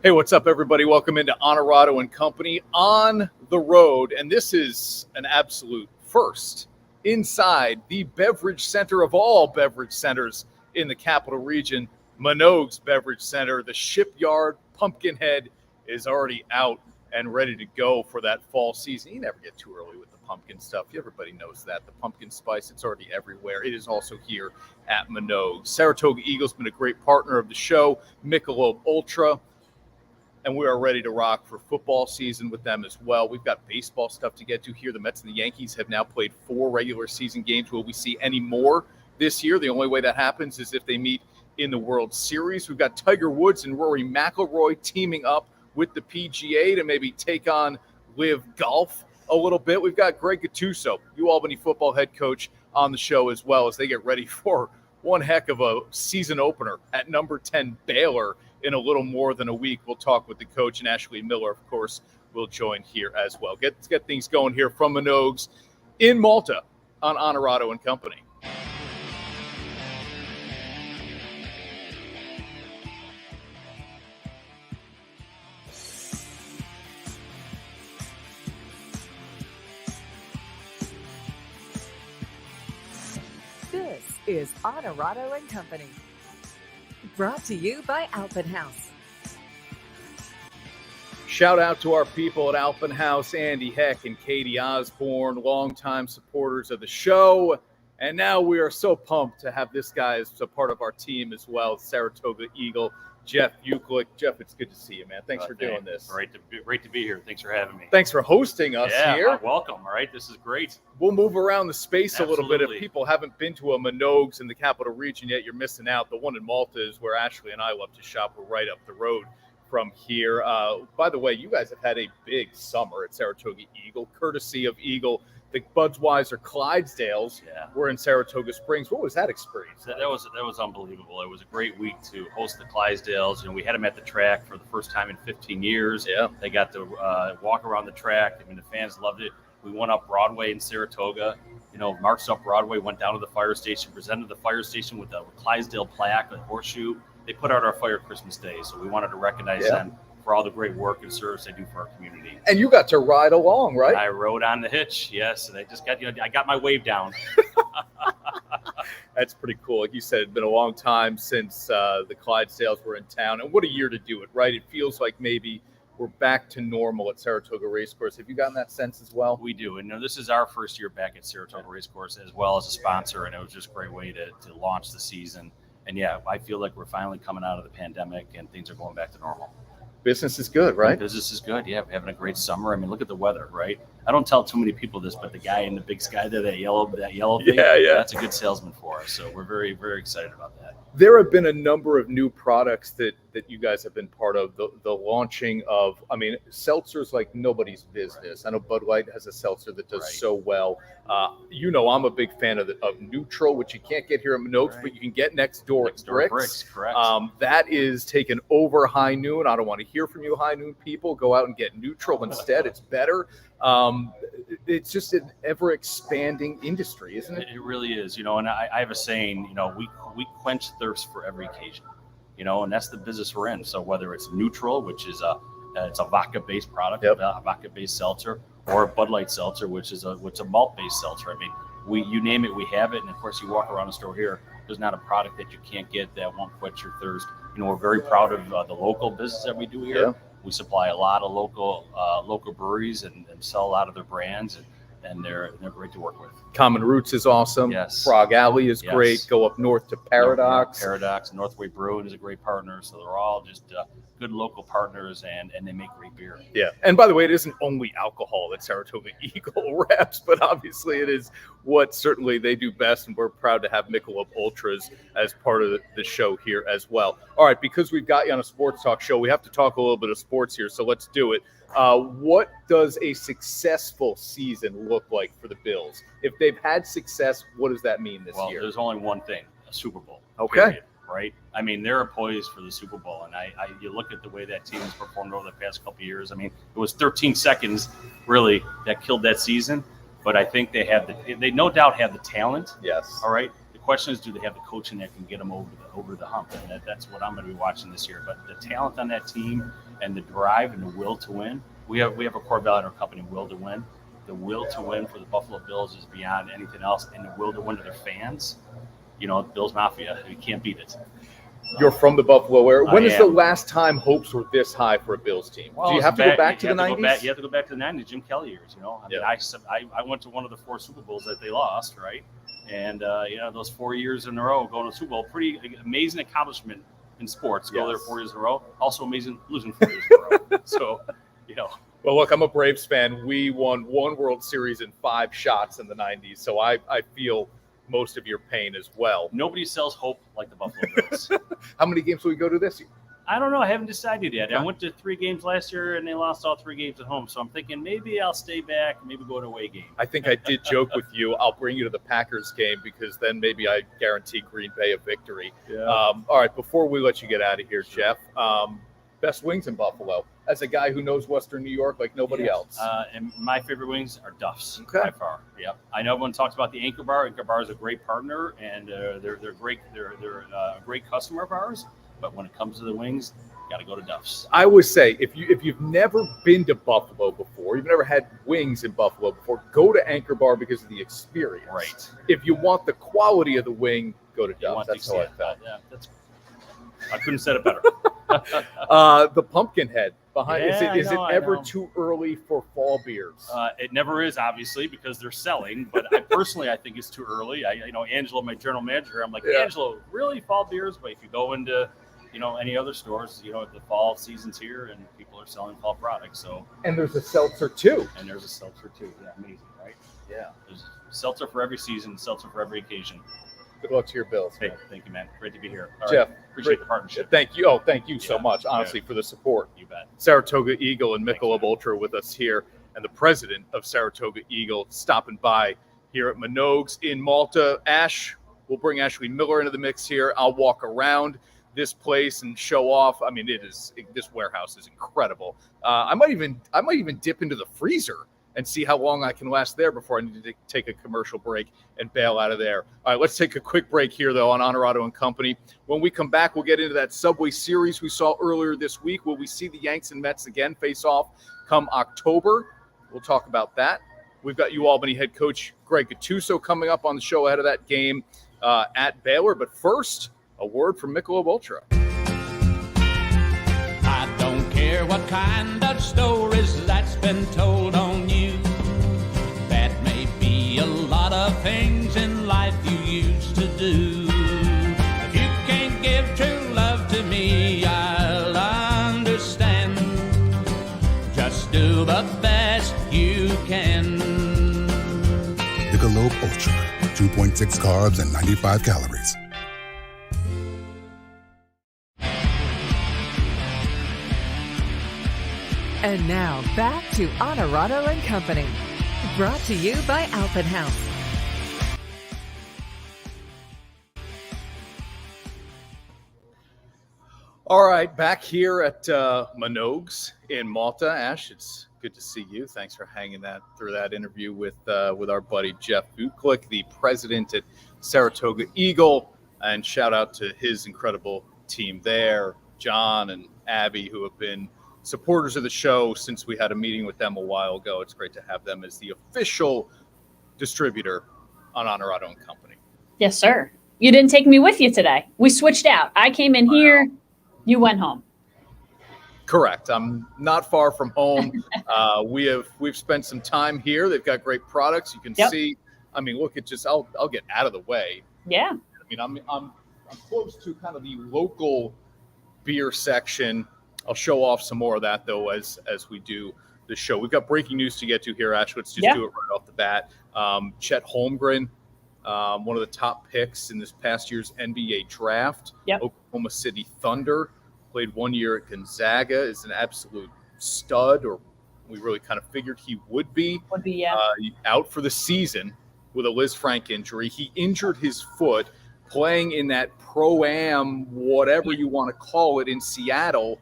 Hey, what's up, everybody? Welcome into Onorato and Company on the road. And this is an absolute first inside the beverage center of all beverage centers in the capital region, Minogue's Beverage Center. The Shipyard Pumpkinhead is already out and ready to go for that fall season. You never get too early with the pumpkin stuff. Everybody knows that. The pumpkin spice, it's already everywhere. It is also here at Minogue. Saratoga Eagle's been a great partner of the show, Michelob Ultra. And we are ready to rock for football season with them as well. We've got baseball stuff to get to here. The Mets and the Yankees have now played 4 regular season games. Will we see any more this year? The only way that happens is if they meet in the World Series. We've got Tiger Woods and Rory McIlroy teaming up with the PGA to maybe take on Live Golf a little bit. We've got Greg Gattuso, UAlbany football head coach, on the show as well as they get ready for one heck of a season opener at number 10 Baylor in a little more than a week. We'll talk with the coach, and Ashley Miller, of course, will join here as well. Let's get things going here from Minogue's in Malta on Onorato and Company. This is Onorato and Company. Brought to you by Alpen House. Shout out to our people at Alpen House, Andy Heck and Katie Osborne, longtime supporters of the show. And now we are so pumped to have this guy as a part of our team as well, Saratoga Eagle, Jeff Euclid. Jeff, it's good to see you, man. Thanks for doing this. Great to be here. Thanks for having me. Thanks for hosting us here. Welcome. All right, this is great. We'll move around the space a little bit. Absolutely. If people haven't been to a Minogue's in the capital region yet, you're missing out. The one in Malta is where Ashley and I love to shop. We're right up the road from here. By the way, you guys have had a big summer at Saratoga Eagle, courtesy of Eagle. The Budweiser Clydesdales were in Saratoga Springs. What was that experience? That was unbelievable. It was a great week to host the Clydesdales. We had them at the track for the first time in 15 years. Yeah. They got to walk around the track. I mean, the fans loved it. We went up Broadway in Saratoga. Marched up Broadway, went down to the fire station, presented the fire station with a Clydesdale plaque, a horseshoe. They put out our fire Christmas Day, so we wanted to recognize them for all the great work and service they do for our community. And you got to ride along, right? I rode on the hitch, yes. And I just got, I got my wave down. That's pretty cool. Like you said, it's been a long time since the Clydesdales were in town. And what a year to do it, right? It feels like maybe we're back to normal at Saratoga Racecourse. Have you gotten that sense as well? We do. And this is our first year back at Saratoga Racecourse as well as a sponsor. And it was just a great way to launch the season. And I feel like we're finally coming out of the pandemic and things are going back to normal. Business is good, right? Business is good. Yeah, we're having a great summer. I mean, look at the weather, right? I don't tell too many people this, but the guy in the big sky there, that yellow thing, that's a good salesman for us. So we're very, very excited about that. There have been a number of new products that you guys have been part of. The launching of, seltzers like nobody's business. Right. I know Bud Light has a seltzer that does so well. I'm a big fan of Neutral, which you can't get here at Minogue's, but you can get next door at Bricks. Correct. That is taken over High Noon. I don't want to hear from you, High Noon people. Go out and get Neutral instead. It's better. It's just an ever-expanding industry, isn't it? It really is. And I have a saying, we quench thirst for every occasion, and that's the business we're in. So whether it's Neutral, which is it's a vodka-based product, a vodka-based seltzer, or a Bud Light seltzer, which is a malt-based seltzer. I mean, you name it, we have it. And of course, you walk around the store here, there's not a product that you can't get that won't quench your thirst. We're very proud of the local business that we do here. Yeah. We supply a lot of local breweries and sell a lot of their brands, and they're great to work with. Common Roots is awesome. Yes. Frog Alley is great. Go up north to Paradox. Paradox, Northway Brewing is a great partner. So they're all just good local partners, and they make great beer. Yeah. And by the way, it isn't only alcohol that Saratoga Eagle reps, but obviously it is what certainly they do best. And we're proud to have Michelob Ultras as part of the show here as well. All right, because we've got you on a sports talk show, we have to talk a little bit of sports here. So let's do it. What does a successful season look like for the Bills? If they've had success, what does that mean this year? There's only one thing, a Super Bowl. Okay. Period, right? They're poised for the Super Bowl. And you look at the way that team has performed over the past couple of years. It was 13 seconds, really, that killed that season. But I think they no doubt have the talent. Yes. All right. The question is, do they have the coaching that can get them over the hump? And that's what I'm going to be watching this year. But the talent on that team and the drive and the will to win, we have a core value in our company, will to win. The will to win for the Buffalo Bills is beyond anything else, and the will to win to their fans. Bills Mafia, you can't beat it. You're from the Buffalo area. When is am. the last time hopes were this high for a Bills team? Well, do you have to go back to the 90s? You have to go back to the 90s, Jim Kelly years. I went to one of the 4 Super Bowls that they lost, right? And those 4 years in a row going to the Super Bowl, pretty amazing accomplishment in sports. Go there 4 years in a row. Also amazing losing 4 years in a row. So, Well, look, I'm a Braves fan. We won 1 World Series in 5 shots in the 90s, so I feel most of your pain as well. Nobody sells hope like the Buffalo Bills. How many games will we go to this year? I don't know. I haven't decided yet. I went to 3 games last year, and they lost all 3 games at home. So I'm thinking maybe I'll stay back, maybe go to away game. I think I did joke with you. I'll bring you to the Packers game because then maybe I guarantee Green Bay a victory. Yeah. All right, before we let you get out of here, Jeff, best wings in Buffalo. As a guy who knows Western New York like nobody else. And my favorite wings are Duff's by far. Yep. I know everyone talks about the Anchor Bar. Anchor Bar is a great partner, and they're great. They're a great customer of ours. But when it comes to the wings, got to go to Duff's. I would say if you've never been to Buffalo before, you've never had wings in Buffalo before, go to Anchor Bar because of the experience. Right. If you want the quality of the wing, go to Duff's. That's how I felt. I couldn't have said it better. The pumpkin head behind. Yeah, is it ever know. too early for fall beers? It never is, obviously, because they're selling. But I think it's too early. Angelo, my general manager, I'm like, Angelo, really fall beers? But if you go into any other stores, the fall season's here and people are selling fall products. So and there's a seltzer too. Yeah, amazing, right? Yeah. There's seltzer for every season, seltzer for every occasion. Good luck to your Bills. Hey, thank you, man. Great to be here. All Jeff, right. Appreciate the partnership. Thank you. Oh, thank you so much, honestly, for the support. You bet. Saratoga Eagle and Michelob Ultra with us here, and the president of Saratoga Eagle stopping by here at Minogue's in Malta. We'll bring Ashley Miller into the mix here. I'll walk around this place and show off. I mean, this warehouse is incredible. I might even dip into the freezer and see how long I can last there before I need to take a commercial break and bail out of there. All right, let's take a quick break here, though, on Onorato and Company. When we come back, we'll get into that Subway Series we saw earlier this week. Will we see the Yankees-Mets again face off come October? We'll talk about that. We've got UAlbany head coach Greg Gattuso coming up on the show ahead of that game at Baylor. But first, a word from Michelob Ultra. I don't care what kind of stories that's been told on you. That may be a lot of things in life you used to do. If you can't give true love to me, I'll understand. Just do the best you can. Michelob Ultra, 2.6 carbs and 95 calories. And now back to Onorato and Company, brought to you by Alpenhouse. All right, back here at Minogue's in Malta. Ash, it's good to see you. Thanks for hanging through that interview with our buddy Jeff Buklick, the president at Saratoga Eagle, and shout out to his incredible team there, John and Abby, who have been supporters of the show since we had a meeting with them a while ago. It's great to have them as the official distributor on Onorato and Company. Yes, sir. You didn't take me with you today. We switched out. I came in here. You went home. Correct. I'm not far from home. We've spent some time here. They've got great products. You can see. I mean, look at just. I'll get out of the way. Yeah. I mean, I'm close to kind of the local beer section. I'll show off some more of that, though, as we do the show. We've got breaking news to get to here, Ash. Let's just do it right off the bat. Chet Holmgren, one of the top picks in this past year's NBA draft. Oklahoma City Thunder, played 1 year at Gonzaga, is an absolute stud, or we really kind of figured he would be. Out for the season with a Liz Frank injury. He injured his foot playing in that Pro-Am, whatever you want to call it, in Seattle.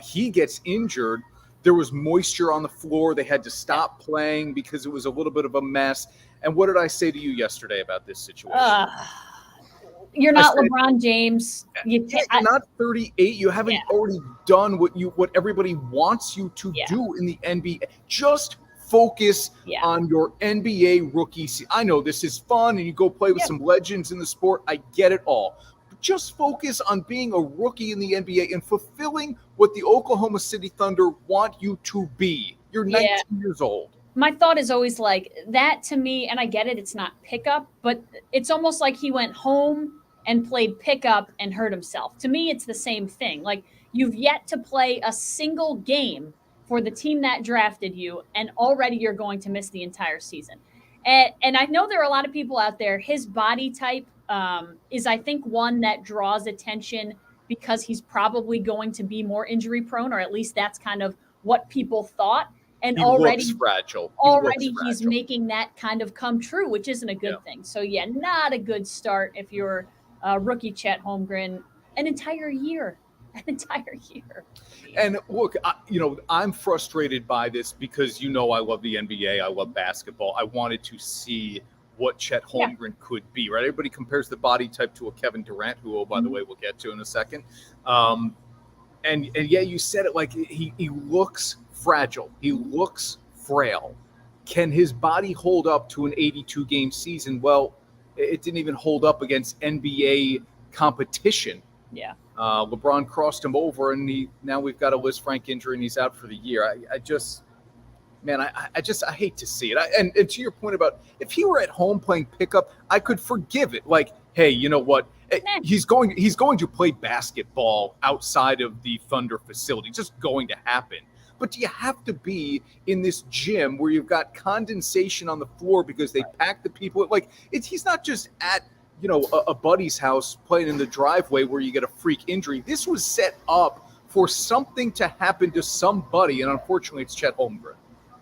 He gets injured. There was moisture on the floor. They had to stop playing because it was a little bit of a mess. And what did I say to you yesterday about this situation? You're not LeBron James. You're not 38. You haven't already done what everybody wants you to do in the NBA. Just focus on your NBA rookie season. I know this is fun, and you go play with some legends in the sport. I get it all. But just focus on being a rookie in the NBA and fulfilling what the Oklahoma City Thunder want you to be. You're 19 years old. My thought is always like that to me, and I get it, it's not pickup, but it's almost like he went home and played pickup and hurt himself. To me, it's the same thing. Like, you've yet to play a single game for the team that drafted you, and already you're going to miss the entire season. And I know there are a lot of people out there, his body type is, I think, one that draws attention because he's probably going to be more injury prone, or at least that's kind of what people thought. And he already looks fragile. He's making that kind of come true, which isn't a good thing. So, not a good start if you're rookie Chet Holmgren an entire year. And look, I'm frustrated by this because, I love the NBA. I love basketball. I wanted to see what Chet Holmgren could be, right? Everybody compares the body type to a Kevin Durant, who, by the way, we'll get to in a second. And you said it, like he looks fragile. He looks frail. Can his body hold up to an 82-game season? Well, it didn't even hold up against NBA competition. Yeah. LeBron crossed him over, and now we've got a Liz Frank injury, and he's out for the year. I hate to see it. And to your point about if he were at home playing pickup, I could forgive it. Like, hey, you know what? He's going to play basketball outside of the Thunder facility. It's just going to happen. But do you have to be in this gym where you've got condensation on the floor because they pack the people? Like, he's not just at a buddy's house playing in the driveway where you get a freak injury. This was set up for something to happen to somebody, and unfortunately, it's Chet Holmgren.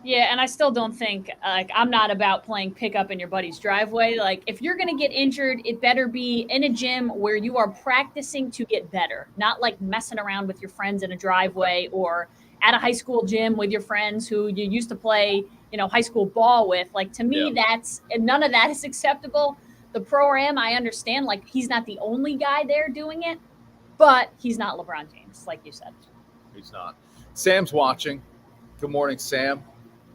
Yeah, and I still don't think, I'm not about playing pickup in your buddy's driveway. Like, if you're going to get injured, it better be in a gym where you are practicing to get better, not like messing around with your friends in a driveway or at a high school gym with your friends who you used to play, high school ball with. Like, to me, none of that is acceptable. The pro-am, I understand, like, he's not the only guy there doing it, but he's not LeBron James, like you said. He's not. Sam's watching. Good morning, Sam.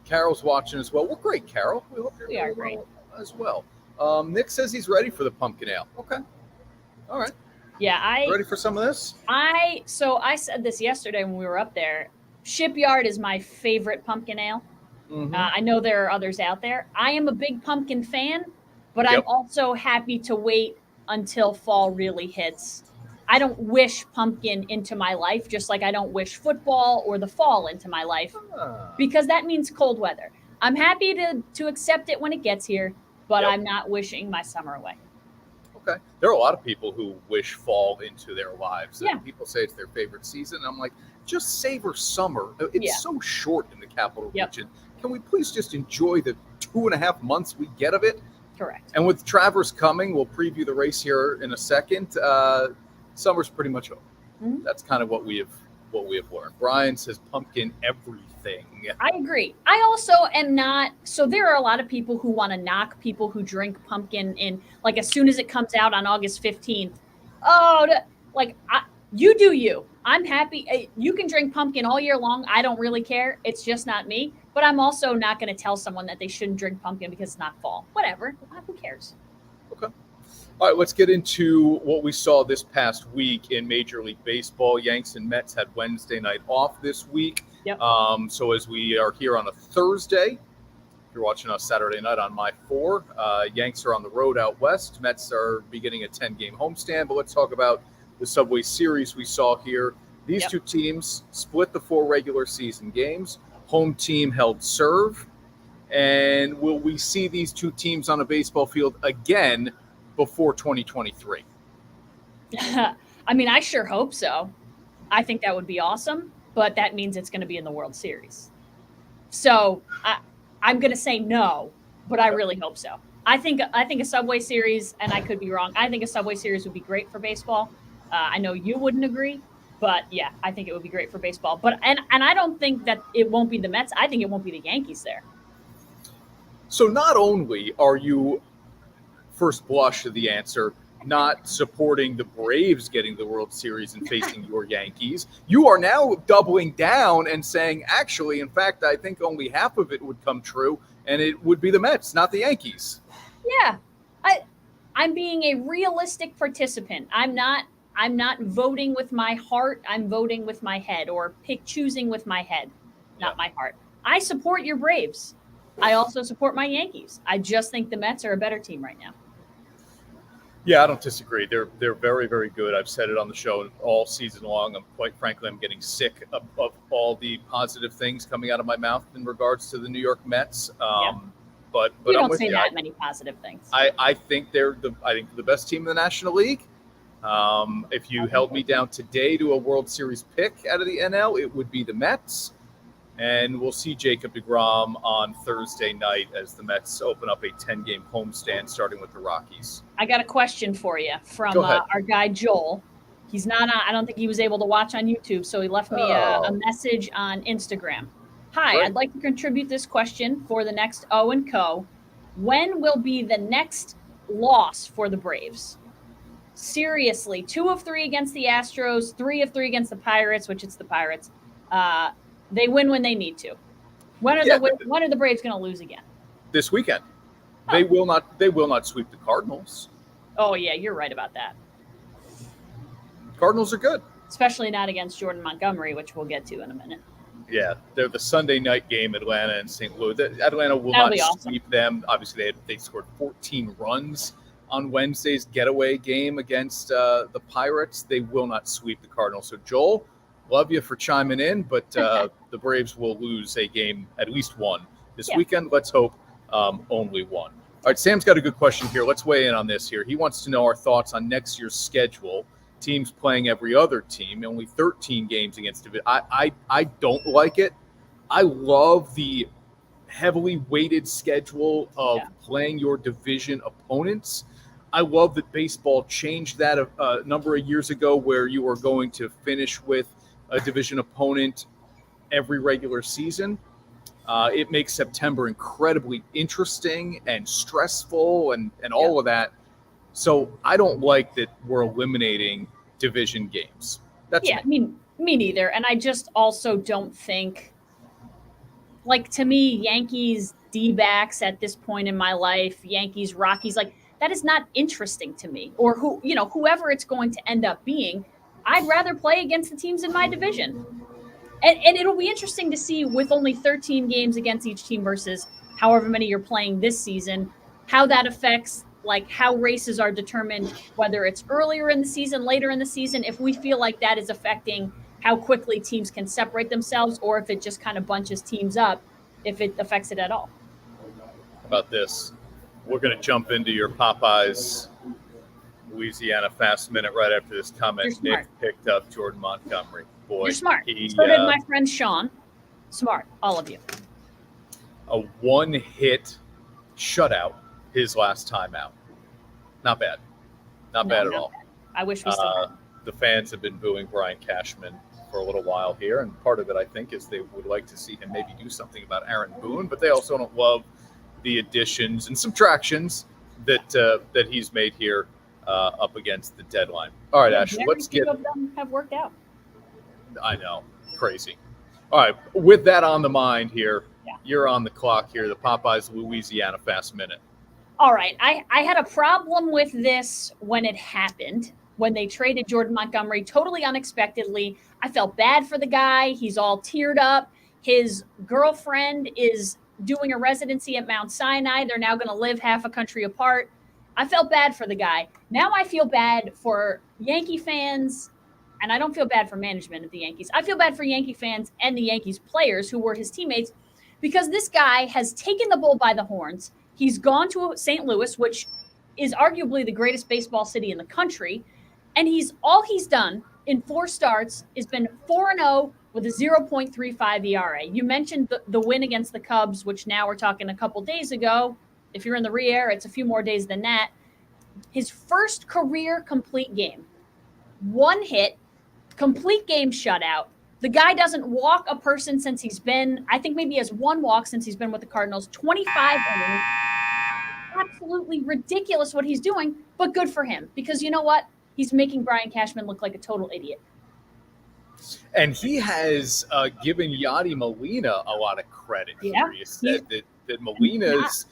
Carol's watching as well. Well, great, Carol. We hope you're are great as well. Nick says he's ready for the pumpkin ale. Okay. All right. Yeah, ready for some of this? I said this yesterday when we were up there. Shipyard is my favorite pumpkin ale. Mm-hmm. I know there are others out there. I am a big pumpkin fan, but I'm also happy to wait until fall really hits. I don't wish pumpkin into my life, just like I don't wish football or the fall into my life, because that means cold weather. I'm happy to accept it when it gets here, but I'm not wishing my summer away. Okay. There are a lot of people who wish fall into their lives. Yeah. And people say it's their favorite season. I'm like, just savor summer. It's so short in the capital region. Can we please just enjoy the 2.5 months we get of it? Correct. And with Travers coming, we'll preview the race here in a second. Summer's pretty much over. Mm-hmm. That's kind of what we have learned. Brian says pumpkin everything. I agree. I also am not. So there are a lot of people who want to knock people who drink pumpkin in, like, as soon as it comes out on August 15th. You do you. I'm happy. You can drink pumpkin all year long. I don't really care. It's just not me. But I'm also not going to tell someone that they shouldn't drink pumpkin because it's not fall. Whatever. Who cares? Okay. All right, let's get into what we saw this past week in Major League Baseball. Yanks and Mets had Wednesday night off this week. Yep. So as we are here on a Thursday, if you're watching us Saturday night on My 4, Yanks are on the road out west. Mets are beginning a 10-game homestand. But let's talk about the Subway Series we saw here. These two teams split the 4 regular season games. Home team held serve. And will we see these two teams on a baseball field again before 2023? I mean, I sure hope so. I think that would be awesome, but that means it's going to be in the World Series. So I'm going to say no, but I really hope so. I think a Subway Series, and I could be wrong, I think a Subway Series would be great for baseball. I know you wouldn't agree, but yeah, I think it would be great for baseball. But and I don't think that it won't be the Mets. I think it won't be the Yankees there. So not only are you, first blush of the answer, not supporting the Braves getting the World Series and facing your Yankees. You are now doubling down and saying, actually, in fact, I think only half of it would come true, and it would be the Mets, not the Yankees. Yeah, I'm being a realistic participant. I'm not voting with my heart. I'm voting with my head, or choosing with my head, not my heart. I support your Braves. I also support my Yankees. I just think the Mets are a better team right now. Yeah, I don't disagree. They're very, very good. I've said it on the show all season long. Quite frankly, I'm getting sick of all the positive things coming out of my mouth in regards to the New York Mets. But you don't I'm say that many positive things. I think they're the best team in the National League. If you held me down today to a World Series pick out of the NL, it would be the Mets. And we'll see Jacob deGrom on Thursday night as the Mets open up a 10-game homestand, starting with the Rockies. I got a question for you from our guy Joel. He's not on, I don't think he was able to watch on YouTube, so he left me a message on Instagram. Hi, Great. I'd like to contribute this question for the next O and Co. When will be the next loss for the Braves? Seriously, 2 of 3 against the Astros, 3 of 3 against the Pirates, which it's the Pirates. They win when they need to. When are the Braves going to lose again? This weekend. They will not sweep the Cardinals. Oh yeah, you're right about that. Cardinals are good. Especially not against Jordan Montgomery, which we'll get to in a minute. Yeah, they're the Sunday night game, Atlanta and St. Louis. Atlanta will That'll not be awesome. sweep them. Obviously, they scored 14 runs on Wednesday's getaway game against the Pirates. They will not sweep the Cardinals. So, Joel, love you for chiming in, but the Braves will lose a game, at least one, this weekend. Let's hope only one. All right, Sam's got a good question here. Let's weigh in on this here. He wants to know our thoughts on next year's schedule. Teams playing every other team, only 13 games against it. I don't like it. I love the heavily weighted schedule of playing your division opponents. I love that baseball changed that a number of years ago, where you were going to finish with a division opponent every regular season. It makes September incredibly interesting and stressful and all of that. So I don't like that we're eliminating division games. That's me neither. And I just also don't think, like, to me, Yankees D-backs at this point in my life, Yankees Rockies, like, that is not interesting to me. Or whoever it's going to end up being, I'd rather play against the teams in my division. And it'll be interesting to see, with only 13 games against each team versus however many you're playing this season, how that affects, like, how races are determined, whether it's earlier in the season, later in the season, if we feel like that is affecting how quickly teams can separate themselves, or if it just kind of bunches teams up, if it affects it at all. How about this? We're going to jump into your Popeyes Louisiana Fast Minute right after this comment. Nick picked up Jordan Montgomery. Boy, you're smart. So did my friend Sean. Smart, all of you. A one-hit shutout his last time out. Not bad. Not bad at all. Bad. I wish we still had. The fans have been booing Brian Cashman for a little while here, and part of it, I think, is they would like to see him maybe do something about Aaron Boone, but they also don't love the additions and subtractions that he's made here up against the deadline. All right, Ash, let's get. Of them have worked out. I know, crazy. All right, with that on the mind here, you're on the clock here. The Popeyes Louisiana Fast Minute. All right, I had a problem with this when it happened, when they traded Jordan Montgomery totally unexpectedly. I felt bad for the guy. He's all teared up. His girlfriend is doing a residency at Mount Sinai. They're now going to live half a country apart. I felt bad for the guy. Now I feel bad for Yankee fans, and I don't feel bad for management of the Yankees. I feel bad for Yankee fans and the Yankees players who were his teammates, because this guy has taken the bull by the horns. He's gone to St. Louis, which is arguably the greatest baseball city in the country, and he's done in 4 starts has been 4-0 with a 0.35 ERA. You mentioned the win against the Cubs, which now we're talking a couple days ago. If you're in the re-air, it's a few more days than that. His first career complete game, 1 hit, complete game shutout. The guy doesn't walk a person since he's been, I think maybe he has 1 walk since he's been with the Cardinals, 25 innings. absolutely ridiculous what he's doing, but good for him because you know what? He's making Brian Cashman look like a total idiot. And he has given Yadi Molina a lot of credit. Yeah, He said that Molina's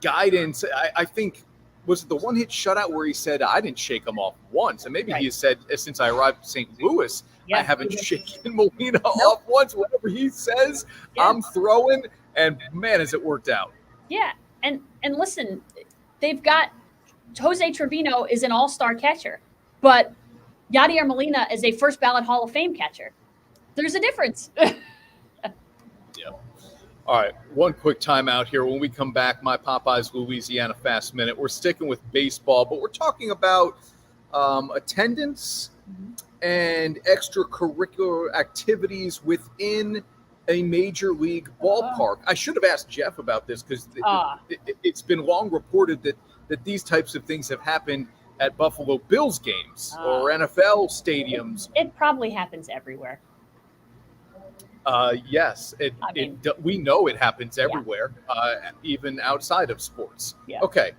guidance, I think, was it the one-hit shutout where he said, I didn't shake him off once. And maybe he said, since I arrived in St. Louis, I haven't shaken Molina off once. Whatever he says, I'm throwing. And, man, has it worked out. Yeah, and listen, they've got Jose Trevino is an all-star catcher, but Yadier Molina is a first-ballot Hall of Fame catcher. There's a difference. All right, one quick timeout here. When we come back, my Popeyes Louisiana Fast Minute. We're sticking with baseball, but we're talking about attendance and extracurricular activities within a major league ballpark. I should have asked Jeff about this because it's been long reported that these types of things have happened at Buffalo Bills games or NFL stadiums. It probably happens everywhere. Yes, we know it happens everywhere, even outside of sports. Yeah. Okay,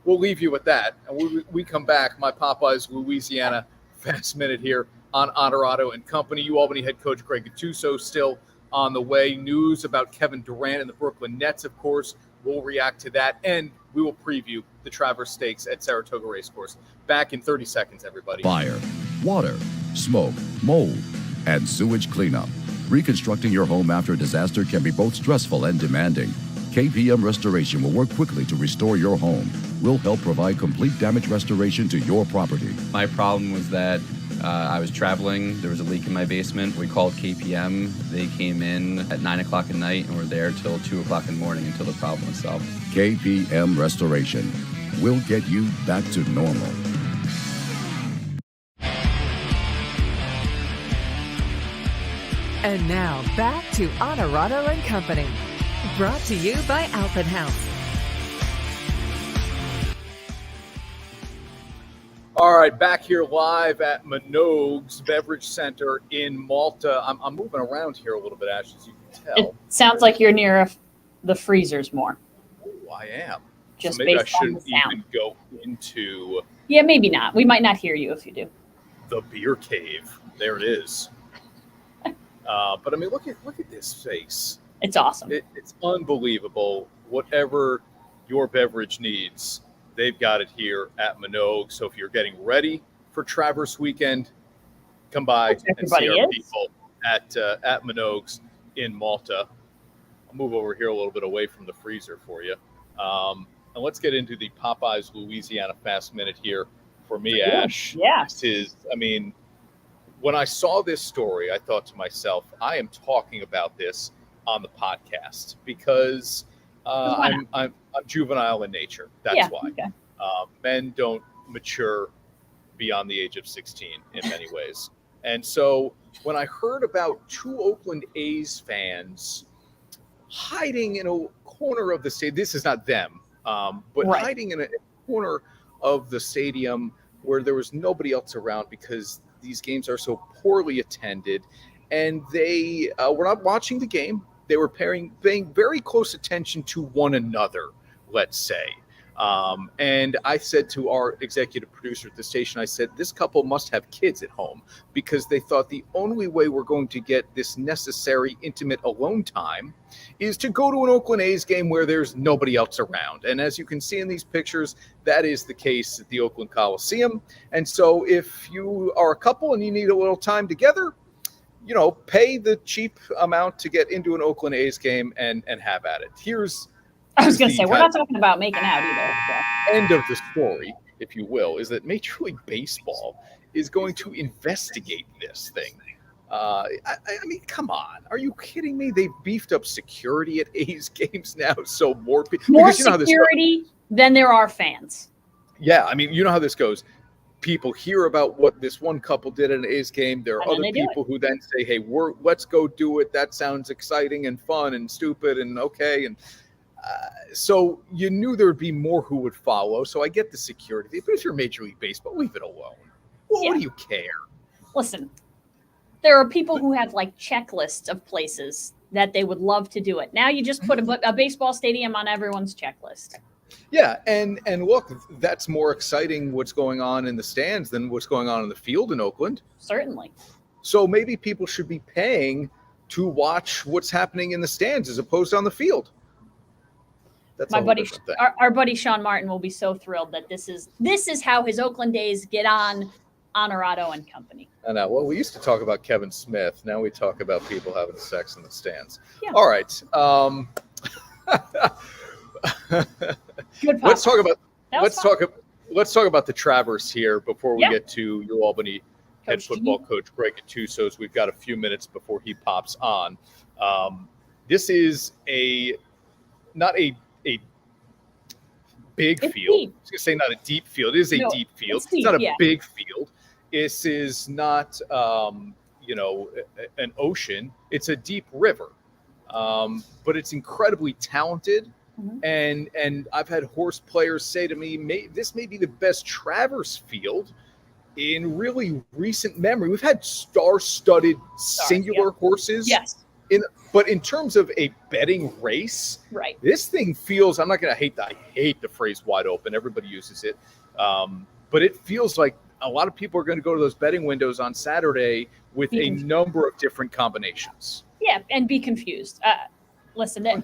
we'll leave you with that. And when we come back, my Popeyes Louisiana Fast Minute here on Onorato and Company. UAlbany head coach Greg Gattuso still on the way. News about Kevin Durant and the Brooklyn Nets, of course. We'll react to that, and we will preview the Travers Stakes at Saratoga Racecourse. Back in 30 seconds, everybody. Fire, water, smoke, mold, and sewage cleanup. Reconstructing your home after a disaster can be both stressful and demanding. KPM Restoration will work quickly to restore your home. We'll help provide complete damage restoration to your property. My problem was that I was traveling. There was a leak in my basement. We called KPM. They came in at 9 o'clock at night and were there till 2 o'clock in the morning until the problem was solved. KPM Restoration. We'll get you back to normal. And now back to Onorato and Company. Brought to you by Alpenhaus. All right, back here live at Minogue's Beverage Center in Malta. I'm moving around here a little bit, Ash, as you can tell. It sounds like you're near the freezers more. Oh, I am. Just so maybe based I shouldn't on the sound. even go into Yeah, maybe not. We might not hear you if you do. the beer cave. There it is. But I mean, look at this space. It's awesome. It's unbelievable. Whatever your beverage needs, they've got it here at Minogue. So if you're getting ready for Travers Weekend, come by and see our people at Minogue's in Malta. I'll move over here a little bit away from the freezer for you. And let's get into the Popeyes Louisiana Fast Minute here for me, Ash. Yes. When I saw this story, I thought to myself, I am talking about this on the podcast because I'm juvenile in nature. That's why. Okay. Men don't mature beyond the age of 16 in many ways. And so when I heard about two Oakland A's fans hiding in a corner of the stadium, this is not them, but hiding in a corner of the stadium where there was nobody else around because these games are so poorly attended, and they were not watching the game. They were paying very close attention to one another, let's say. And I said to our executive producer at the station, I said, this couple must have kids at home because they thought the only way we're going to get this necessary intimate alone time is to go to an Oakland A's game where there's nobody else around. And as you can see in these pictures, that is the case at the Oakland Coliseum. And so if you are a couple and you need a little time together, you know, pay the cheap amount to get into an Oakland A's game and have at it. I was going to say, we're not talking about making out either. So. End of the story, if you will, is that Major League Baseball is going to investigate this thing. I mean, come on. Are you kidding me? They've beefed up security at A's games now. So more security than there are fans. Yeah. I mean, you know how this goes. People hear about what this one couple did at an A's game. There are other people who then say, hey, let's go do it. That sounds exciting and fun and stupid and okay. And so you knew there would be more who would follow. So I get the security. But if you're Major League Baseball, leave it alone. Well, what do you care? Listen, there are people who have like checklists of places that they would love to do it. Now you just put a baseball stadium on everyone's checklist. Yeah, and look, that's more exciting what's going on in the stands than what's going on in the field in Oakland. Certainly. So maybe people should be paying to watch what's happening in the stands as opposed to on the field. That's My a whole buddy, different thing. our buddy Sean Martin will be so thrilled that this is how his Oakland days get on Onorato and Company. I know. Well, we used to talk about Kevin Smith. Now we talk about people having sex in the stands. Yeah. All right. Good. Let's talk about That was let's talk about the Travers here before we Yeah. get to UAlbany head Coach football G. coach Greg Gattuso. As we've got a few minutes before he pops on. This is not a big It's field. deep. I was going to say not a deep field. It is a No, deep field. it's deep, not a yeah. big field. This is not, an ocean. It's a deep river, but it's incredibly talented. Mhm. And I've had horse players say to me, this may be the best Travers field in really recent memory. We've had star-studded singular horses. Yes. But in terms of a betting race, Right. this thing feels, I'm not going to I hate the phrase wide open. Everybody uses it. But it feels like a lot of people are going to go to those betting windows on Saturday with a number of different combinations. Yeah, and be confused. Listen, I'm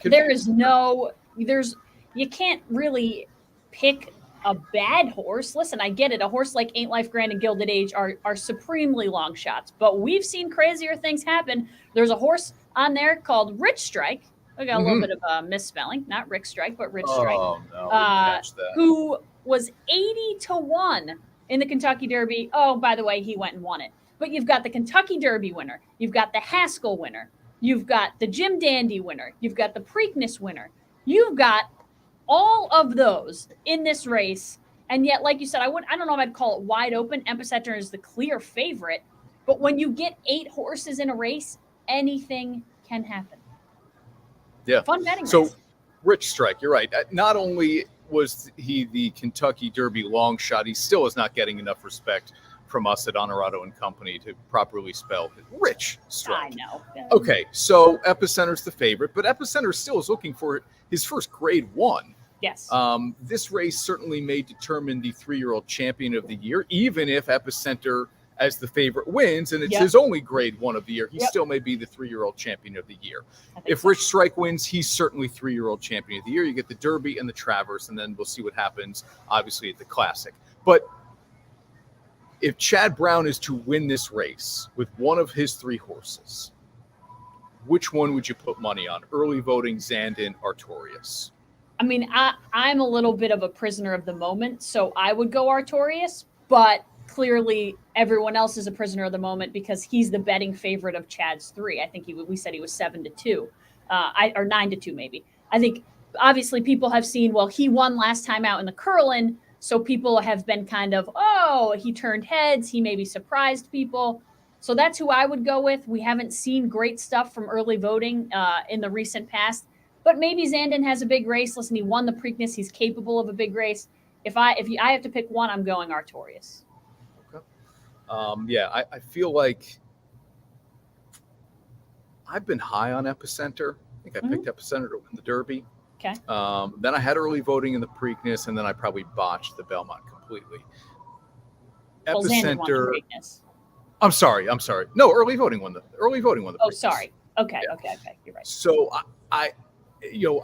you can't really pick a bad horse. Listen, I get it. A horse like Ain't Life Grand and Gilded Age are supremely long shots, but we've seen crazier things happen. There's a horse on there called Rich Strike. I got a little bit of a misspelling, not Rick Strike, but Rich Strike. Oh, no. Catch that. Who was 80-1 in the Kentucky Derby. Oh, by the way, he went and won it. But you've got the Kentucky Derby winner. You've got the Haskell winner. You've got the Jim Dandy winner. You've got the Preakness winner. You've got all of those in this race. And yet, like you said, I don't know if I'd call it wide open. Epicenter is the clear favorite. But when you get 8 horses in a race, anything can happen. Yeah. Fun betting So, race. Rich Strike, you're right. Not only was he the Kentucky Derby long shot, he still is not getting enough respect from us at Onorato and Company to properly spell Rich Strike. I know. Okay, so Epicenter's the favorite, but Epicenter still is looking for his first grade 1. Yes. This race certainly may determine the 3-year-old champion of the year, even if Epicenter as the favorite wins, and it's his only grade 1 of the year. He still may be the 3-year-old champion of the year. If Rich Strike wins, he's certainly 3-year-old champion of the year. You get the Derby and the Travers, and then we'll see what happens, obviously, at the Classic. But if Chad Brown is to win this race with one of his 3 horses, which one would you put money on? Early voting, Zandon, Artorias? I mean, I'm a little bit of a prisoner of the moment, so I would go Artorias, but clearly everyone else is a prisoner of the moment because he's the betting favorite of Chad's 3. I think we said he was 7-2, or 9-2 maybe. I think obviously people have seen, well, he won last time out in the Curlin, so people have been kind of, oh, he turned heads, he maybe surprised people. So that's who I would go with. We haven't seen great stuff from early voting in the recent past, but maybe Zandon has a big race. Listen, he won the Preakness. He's capable of a big race. If I have to pick one, I'm going Artorias. I feel like I've been high on Epicenter. I think I picked Epicenter to win the Derby. Okay. Then I had early voting in the Preakness, and then I probably botched the Belmont completely. Well, Zandon won the Epicenter. Preakness. I'm sorry. No, early voting won the Oh, Preakness. sorry. Okay. Yeah. Okay. You're right. So I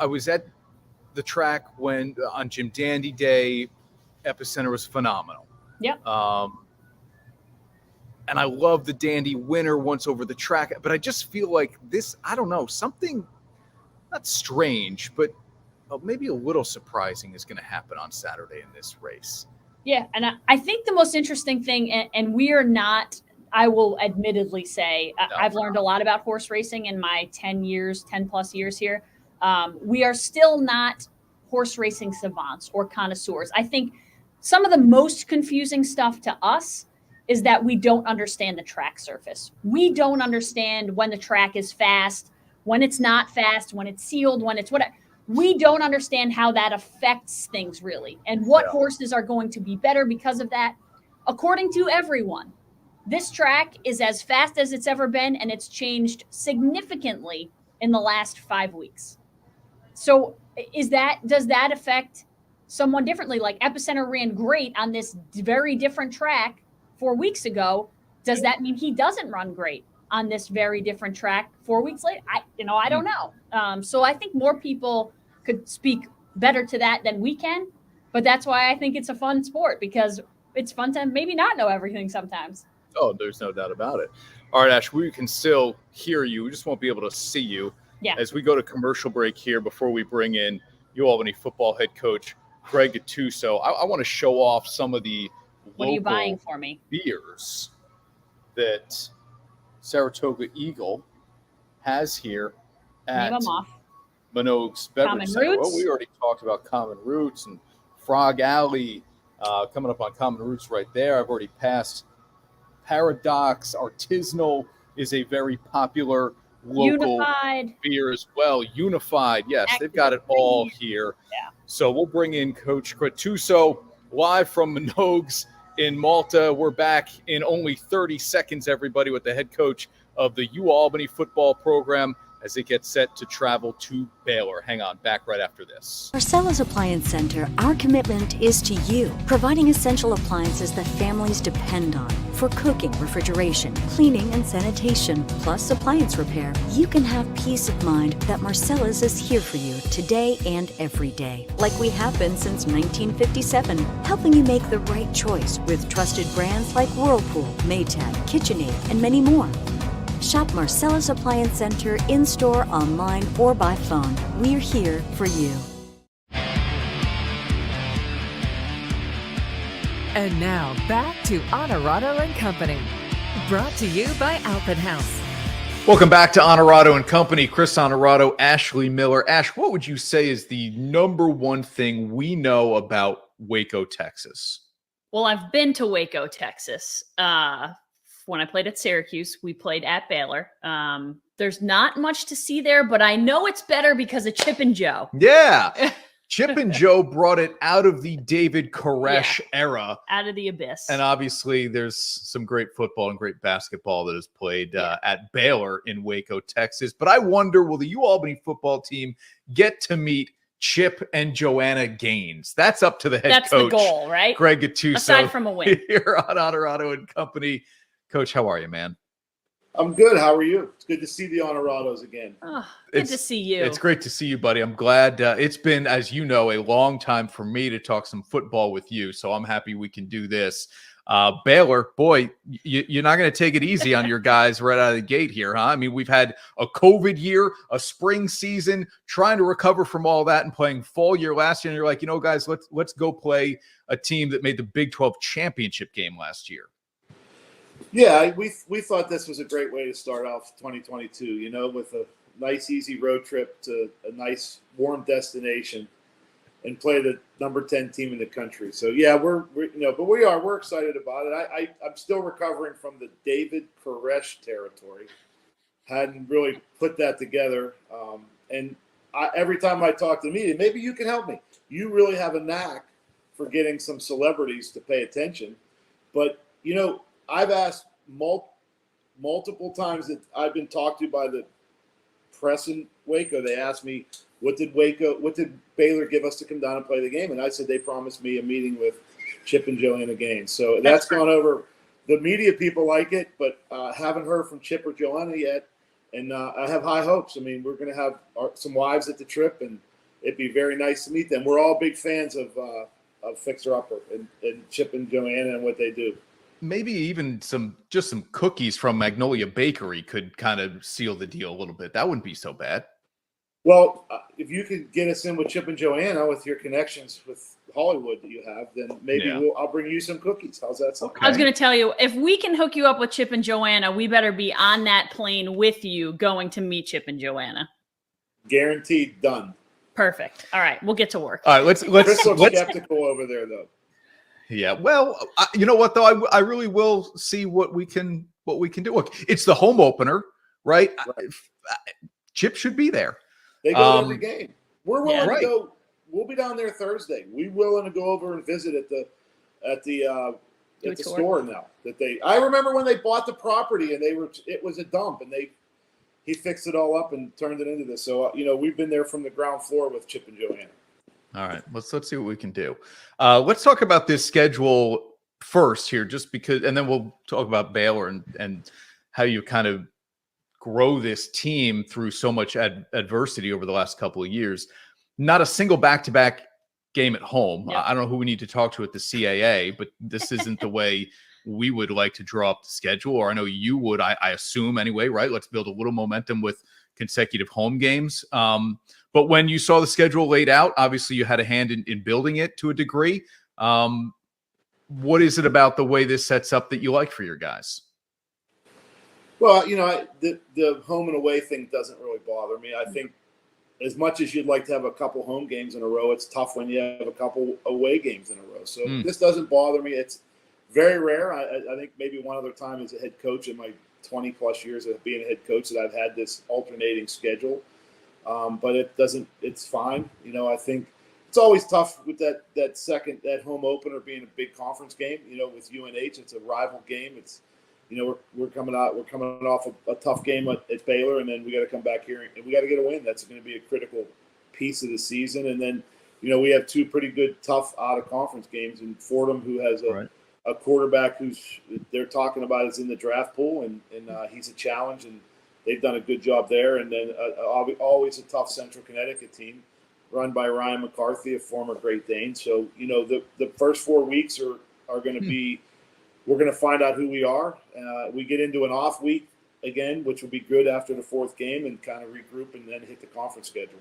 was at the track when on Jim Dandy Day, Epicenter was phenomenal. Yep. And I love the Dandy winner once over the track, but I just feel like this, I don't know, something not strange, but maybe a little surprising is going to happen on Saturday in this race. Yeah. And I think the most interesting thing, and we are not, I will admittedly say, I've learned a lot about horse racing in my 10 plus years here. We are still not horse racing savants or connoisseurs. I think some of the most confusing stuff to us is that we don't understand the track surface. We don't understand when the track is fast, when it's not fast, when it's sealed, when it's whatever. We don't understand how that affects things really, and what horses are going to be better because of that. According to everyone, this track is as fast as it's ever been, and it's changed significantly in the last 5 weeks. So does that affect someone differently. Like Epicenter ran great on this very different track 4 weeks ago. Does that mean he doesn't run great on this very different track 4 weeks later? I don't know. So I think more people could speak better to that than we can. But that's why I think it's a fun sport, because it's fun to maybe not know everything sometimes. Oh, there's no doubt about it. All right, Ash, we can still hear you. We just won't be able to see you. Yeah. As we go to commercial break here before we bring in UAlbany football head coach Greg Gattuso, I want to show off some of the What are you buying for me? beers that Saratoga Eagle has here at Name them off. Minogue's Beverage Common Center. Roots? Well, we already talked about Common Roots and Frog Alley coming up on Common Roots right there. I've already passed Paradox. Artisanal is a very popular local Unified. beer as well. Unified, yes, they've got it all here. Yeah. So we'll bring in Coach Gattuso live from Minogue's in Malta. We're back in only 30 seconds, everybody, with the head coach of the UAlbany football program as they get set to travel to Baylor. Hang on, back right after this. Marcella's Appliance Center, our commitment is to you, providing essential appliances that families depend on for cooking, refrigeration, cleaning, and sanitation, plus appliance repair. You can have peace of mind that Marcella's is here for you today and every day, like we have been since 1957, helping you make the right choice with trusted brands like Whirlpool, Maytag, KitchenAid, and many more. Shop Marcella's Appliance Center in-store, online, or by phone. We're here for you. And now back to Onorato and Company. Brought to you by Alpenhaus. Welcome back to Onorato and Company. Chris Onorato, Ashley Miller. Ash, what would you say is the number one thing we know about Waco, Texas? Well, I've been to Waco, Texas. When I played at Syracuse, we played at Baylor. There's not much to see there, but I know it's better because of Chip and Joe. Yeah. Chip and Joe brought it out of the David Koresh era. Out of the abyss. And obviously there's some great football and great basketball that is played at Baylor in Waco, Texas. But I wonder, will the UAlbany football team get to meet Chip and Joanna Gaines? That's up to the head coach. That's the goal, right? Greg Gattuso. Aside from a win. Here on Onorato and Company. Coach, how are you, man? I'm good. How are you? It's good to see the Honoratos again. Oh, good to see you. It's great to see you, buddy. I'm glad. It's been, as you know, a long time for me to talk some football with you, so I'm happy we can do this. Baylor, boy, you're not going to take it easy on your guys right out of the gate here, huh? I mean, we've had a COVID year, a spring season, trying to recover from all that and playing fall year last year, and you're like, guys, let's go play a team that made the Big 12 championship game last year. Yeah, we thought this was a great way to start off 2022, with a nice, easy road trip to a nice, warm destination and play the number 10 team in the country. So, yeah, we're excited about it. I'm still recovering from the David Koresh territory. Hadn't really put that together. Every time I talk to the media, maybe you can help me. You really have a knack for getting some celebrities to pay attention. But, I've asked multiple times that I've been talked to by the press in Waco. They asked me, what did Baylor give us to come down and play the game? And I said they promised me a meeting with Chip and Joanna Gaines. So that's gone over. The media people like it, but haven't heard from Chip or Joanna yet. And I have high hopes. I mean, we're going to have some wives at the trip, and it'd be very nice to meet them. We're all big fans of Fixer Upper and Chip and Joanna and what they do. Maybe even some cookies from Magnolia Bakery could kind of seal the deal a little bit. That wouldn't be so bad. Well, if you could get us in with Chip and Joanna with your connections with Hollywood that you have, then maybe I'll bring you some cookies. How's that sound? Okay. I was going to tell you, if we can hook you up with Chip and Joanna, we better be on that plane with you going to meet Chip and Joanna. Guaranteed. Done. Perfect. All right, we'll get to work. All right, let's Chris looks skeptical over there, though. Yeah, well, you know what though, I really will see what we can do. Look, it's the home opener, right? Chip should be there. They go every game. We're willing to go. We'll be down there Thursday. We're willing to go over and visit at the store now. I remember when they bought the property and it was a dump, and he fixed it all up and turned it into this. So we've been there from the ground floor with Chip and Joanna. All right, let's see what we can do. Let's talk about this schedule first here, just because, and then we'll talk about Baylor and how you kind of grow this team through so much adversity over the last couple of years. Not a single back-to-back game at home. Yep. I don't know who we need to talk to at the CAA, but this isn't the way we would like to draw up the schedule, or I know you would, I assume anyway, right? Let's build a little momentum with consecutive home games. But when you saw the schedule laid out, obviously you had a hand in building it to a degree. What is it about the way this sets up that you like for your guys? Well, the home and away thing doesn't really bother me. I think as much as you'd like to have a couple home games in a row, it's tough when you have a couple away games in a row. So this doesn't bother me. It's very rare. I think maybe one other time as a head coach in my 20 plus years of being a head coach that I've had this alternating schedule. But it's fine. I think it's always tough with that home opener being a big conference game, with UNH. It's a rival game. It's, we're coming off a tough game at Baylor, and then we got to come back here and we got to get a win. That's going to be a critical piece of the season. And then, we have two pretty good, tough out of conference games in Fordham, who has a quarterback who's they're talking about is in the draft pool, and he's a challenge, and they've done a good job there. And then always a tough Central Connecticut team run by Ryan McCarthy, a former Great Dane. So, the first 4 weeks are going to be, we're going to find out who we are. We get into an off week again, which will be good after the fourth game, and kind of regroup and then hit the conference schedule.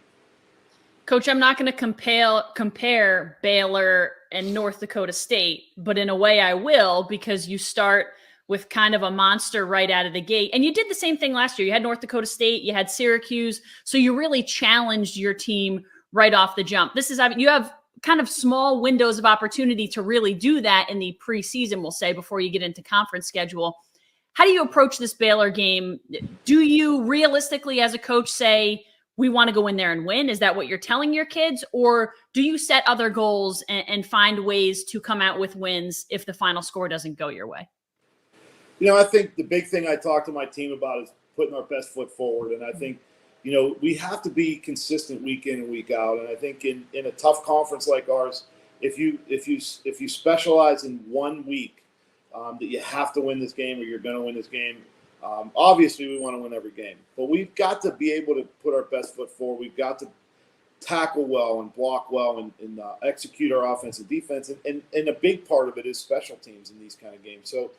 Coach, I'm not going to compare Baylor and North Dakota State, but in a way I will, because you start with kind of a monster right out of the gate. And you did the same thing last year. You had North Dakota State, you had Syracuse. So you really challenged your team right off the jump. You have kind of small windows of opportunity to really do that in the preseason, we'll say, before you get into conference schedule. How do you approach this Baylor game? Do you realistically, as a coach, say, we want to go in there and win? Is that what you're telling your kids? Or do you set other goals and find ways to come out with wins if the final score doesn't go your way? I think the big thing I talk to my team about is putting our best foot forward. And I think, we have to be consistent week in and week out. And I think in a tough conference like ours, if you specialize in 1 week, that you have to win this game or you're going to win this game. Obviously, we want to win every game, but we've got to be able to put our best foot forward. We've got to tackle well and block well and execute our offense and defense. And a big part of it is special teams in these kind of games. So,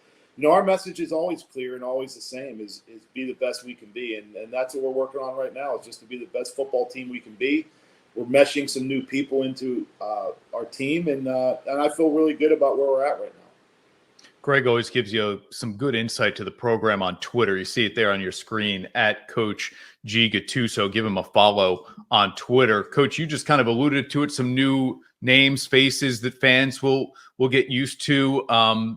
our message is always clear and always the same: is be the best we can be, and that's what we're working on right now. Is just to be the best football team we can be. We're meshing some new people into our team, and I feel really good about where we're at right now. Greg always gives you some good insight to the program on Twitter. You see it there on your screen at Coach G Gattuso. Give him a follow on Twitter. Coach, you just kind of alluded to it. Some new names, faces that fans will get used to.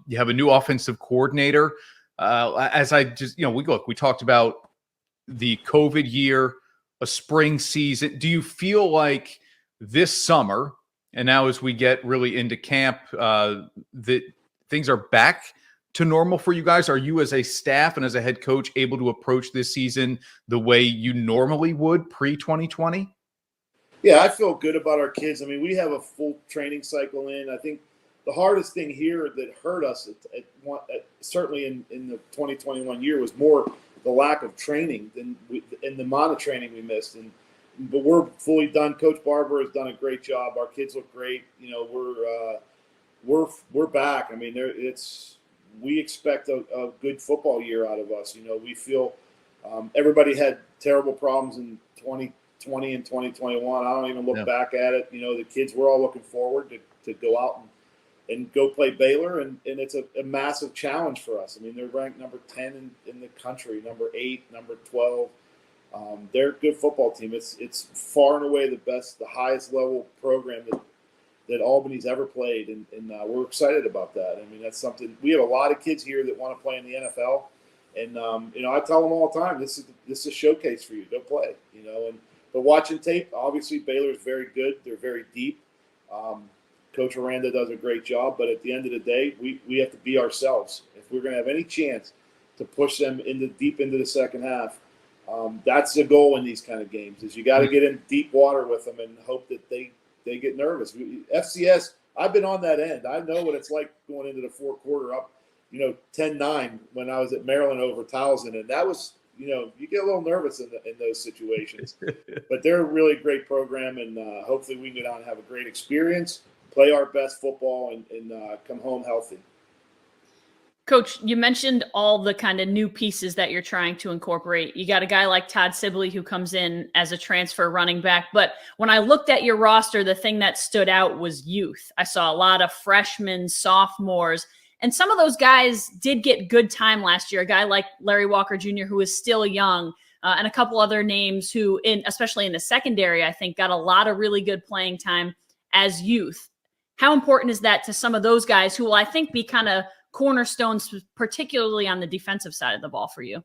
You have a new offensive coordinator. As I just, we talked about the COVID year, a spring season. Do you feel like this summer, and now as we get really into camp, that things are back to normal for you guys? Are you as a staff and as a head coach able to approach this season the way you normally would pre-2020? Yeah, I feel good about our kids. I mean, we have a full training cycle in. I think the hardest thing here that hurt us, certainly in the 2021 year, was more the lack of training than in the amount of training we missed. But we're fully done. Coach Barber has done a great job. Our kids look great. We're back. I mean, we expect a good football year out of us. We feel everybody had terrible problems in 2020 and 2021. I don't even look back at it. The kids, we're all looking forward to go out and go play Baylor, and it's a massive challenge for us. I mean, they're ranked number 10 in the country, number 8, number 12. They're a good football team. It's far and away the highest level program that Albany's ever played, and we're excited about that. I mean, that's something. We have a lot of kids here that want to play in the NFL, and I tell them all the time, this is a showcase for you. Go play, But watching tape, obviously Baylor's very good. They're very deep. Coach Aranda does a great job, but at the end of the day, we have to be ourselves. If we're going to have any chance to push them deep into the second half, that's the goal in these kind of games. Is you got to get in deep water with them and hope that they they get nervous. FCS, I've been on that end. I know what it's like going into the fourth quarter up, 10-9 when I was at Maryland over Towson, and that was, you get a little nervous in those situations. But they're a really great program, and hopefully we can go down and have a great experience, play our best football, and come home healthy. Coach, you mentioned all the kind of new pieces that you're trying to incorporate. You got a guy like Todd Sibley who comes in as a transfer running back. But when I looked at your roster, the thing that stood out was youth. I saw a lot of freshmen, sophomores, and some of those guys did get good time last year. A guy like Larry Walker Jr., who is still young, and a couple other names who, especially in the secondary, I think got a lot of really good playing time as youth. How important is that to some of those guys who will, I think, be kind of cornerstones, particularly on the defensive side of the ball for you?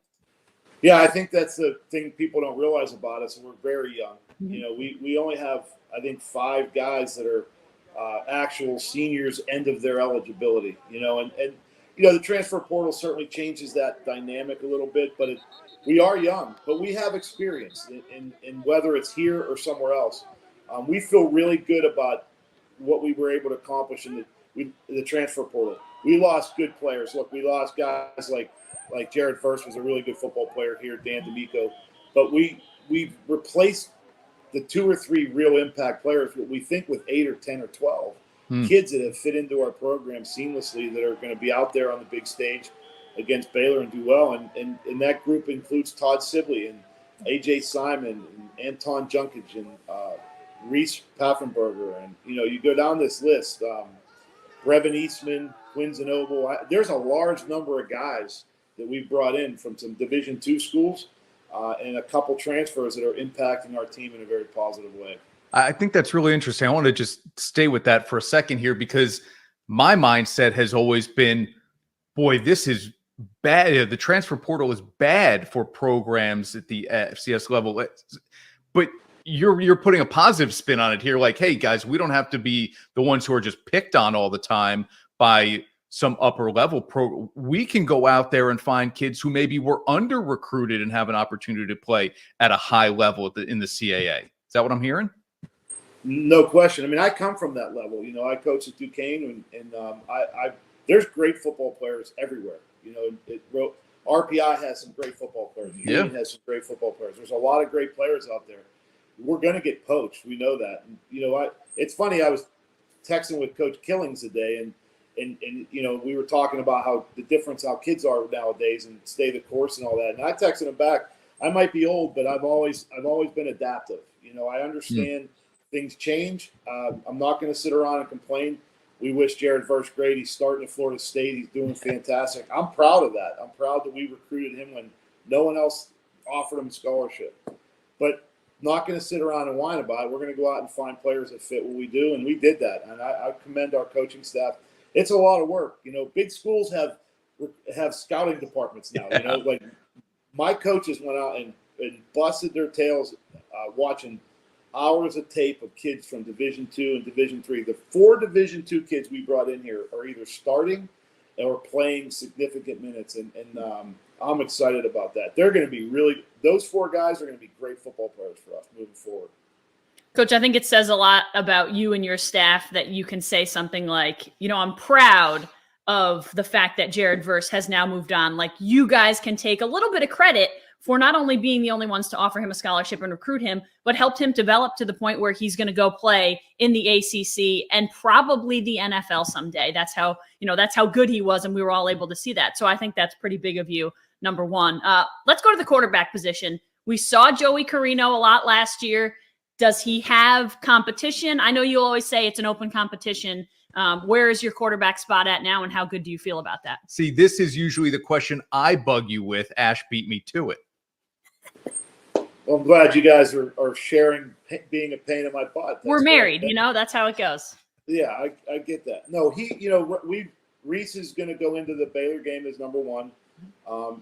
Yeah, I think that's the thing people don't realize about us. We're very young. Mm-hmm. We only have, I think, 5 guys that are actual seniors, end of their eligibility. And the transfer portal certainly changes that dynamic a little bit, but we are young, but we have experience in whether it's here or somewhere else. We feel really good about what we were able to accomplish in the transfer portal. We lost good players. Look, we lost guys like Jared Verse was a really good football player here, Dan D'Amico. But we've replaced the 2 or 3 real impact players, we think, with 8 or 10 or 12 kids that have fit into our program seamlessly that are going to be out there on the big stage against Baylor and do well. And that group includes Todd Sibley and A.J. Simon and Anton Junkic and Reese Paffenberger. And, you go down this list, Brevin Eastman, Quinn Zanoble. There's a large number of guys that we've brought in from some Division II schools and a couple transfers that are impacting our team in a very positive way. I think that's really interesting. I want to just stay with that for a second here because my mindset has always been, boy, this is bad. The transfer portal is bad for programs at the FCS level. But you're putting a positive spin on it here. Like, hey, guys, we don't have to be the ones who are just picked on all the time by some upper level pro. We can go out there and find kids who maybe were under recruited and have an opportunity to play at a high level in the CAA. Is that what I'm hearing? No question. I mean, I come from that level. I coach at Duquesne, and there's great football players everywhere. RPI has some great football players. Union has some great football players. There's a lot of great players out there. We're going to get poached. We know that. And, it's funny. I was texting with Coach Killings today, and we were talking about how the difference how kids are nowadays and stay the course and all that. And I texted him back. I might be old, but I've always been adaptive. I understand things change. I'm not going to sit around and complain. We wish Jared Verse great. He's starting at Florida State. He's doing fantastic. I'm proud of that. I'm proud that we recruited him when no one else offered him a scholarship. But not going to sit around and whine about it. We're going to go out and find players that fit what we do, and we did that. And I commend our coaching staff. It's a lot of work. Big schools have scouting departments now. Like my coaches went out and busted their tails watching hours of tape of kids from Division II and Division III. The 4 Division II kids we brought in here are either starting or playing significant minutes, and I'm excited about that. They're going to be those 4 guys are going to be great football players for us moving forward. Coach, I think it says a lot about you and your staff that you can say something like, I'm proud of the fact that Jared Verse has now moved on. Like, you guys can take a little bit of credit for not only being the only ones to offer him a scholarship and recruit him, but helped him develop to the point where he's going to go play in the ACC and probably the NFL someday. That's how good he was, and we were all able to see that. So I think that's pretty big of you, number one. Let's go to the quarterback position. We saw Joey Carino a lot last year. Does he have competition? I know you always say it's an open competition. Where is your quarterback spot at now, and how good do you feel about that? See, this is usually the question I bug you with. Ash beat me to it. Well, I'm glad you guys are sharing being a pain in my butt. We're married, that's how it goes. Yeah, I get that. No, Reese is going to go into the Baylor game as number 1.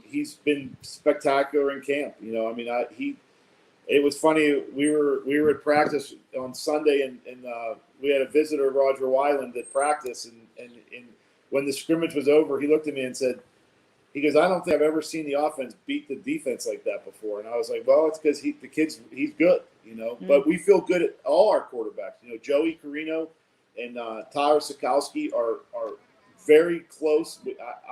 He's been spectacular in camp. It was funny. We were at practice on Sunday, and we had a visitor, Roger Weiland, at practice. And when the scrimmage was over, he looked at me and said, He goes, I don't think I've ever seen the offense beat the defense like that before. And I was like, well, it's because he's good, you know. Mm-hmm. But we feel good at all our quarterbacks. You know, Joey Carino and Tyler Sikowski are very close.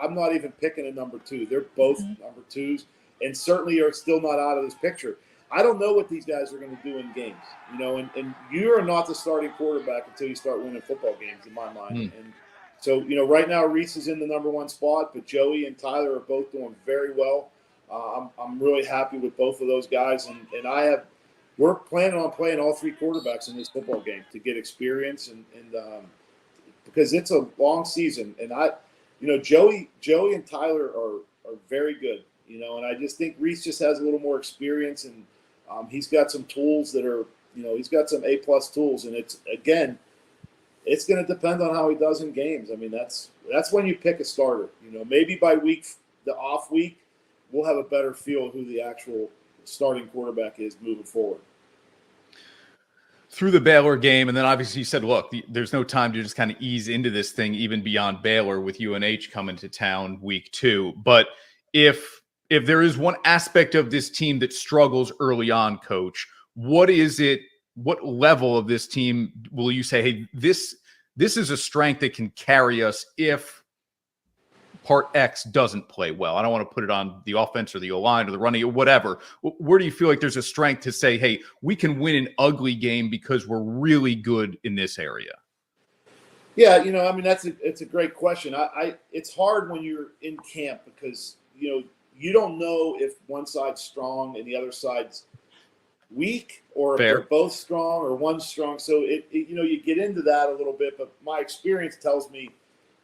I'm not even picking a number 2. They're both number 2s, and certainly are still not out of this picture. I don't know what these guys are going to do in games, you know, and you are not the starting quarterback until you start winning football games, in my mind. And so, you know, right now Reese is in the number 1 spot, but Joey and Tyler are both doing very well. I'm really happy with both of those guys, and we're planning on playing all 3 quarterbacks in this football game to get experience and because it's a long season, and Joey and Tyler are very good, you know, and I just think Reese just has a little more experience, and he's got some tools that are, you know, he's got some A+ tools, and it's going to depend on how he does in games. I mean, that's when you pick a starter, you know. Maybe by the off week, we'll have a better feel of who the actual starting quarterback is moving forward. Through the Baylor game, and then obviously you said, look, there's no time to just kind of ease into this thing even beyond Baylor with UNH coming to town week 2. But if there is one aspect of this team that struggles early on, Coach, what is it? What level of this team will you say, hey, this is a strength that can carry us if part X doesn't play well? I don't want to put it on the offense or the O-line or the running or whatever. Where do you feel like there's a strength to say, hey, we can win an ugly game because we're really good in this area? Yeah, you know, I mean, it's a great question. It's hard when you're in camp because, you know, you don't know if one side's strong and the other side's weak, or if they're both strong or one's strong. So you know, you get into that a little bit, but my experience tells me,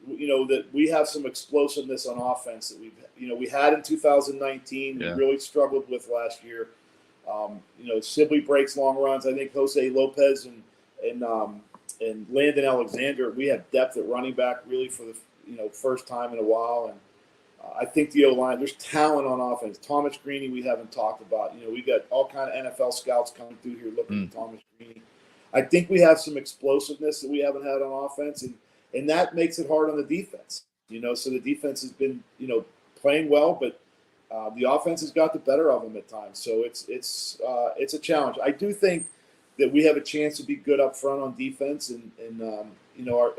you know, that we have some explosiveness on offense that we had in 2019. We really struggled with last year. You know, Sibley breaks long runs. I think Jose Lopez and Landon Alexander, we have depth at running back really for the first time in a while. And I think the O-line, there's talent on offense. Thomas Greeny, we haven't talked about. You know, we got all kind of NFL scouts coming through here looking at Thomas Greeny. I think we have some explosiveness that we haven't had on offense, and that makes it hard on the defense. You know, so the defense has been, you know, playing well, but the offense has got the better of them at times. So it's a challenge. I do think that we have a chance to be good up front on defense, and you know, our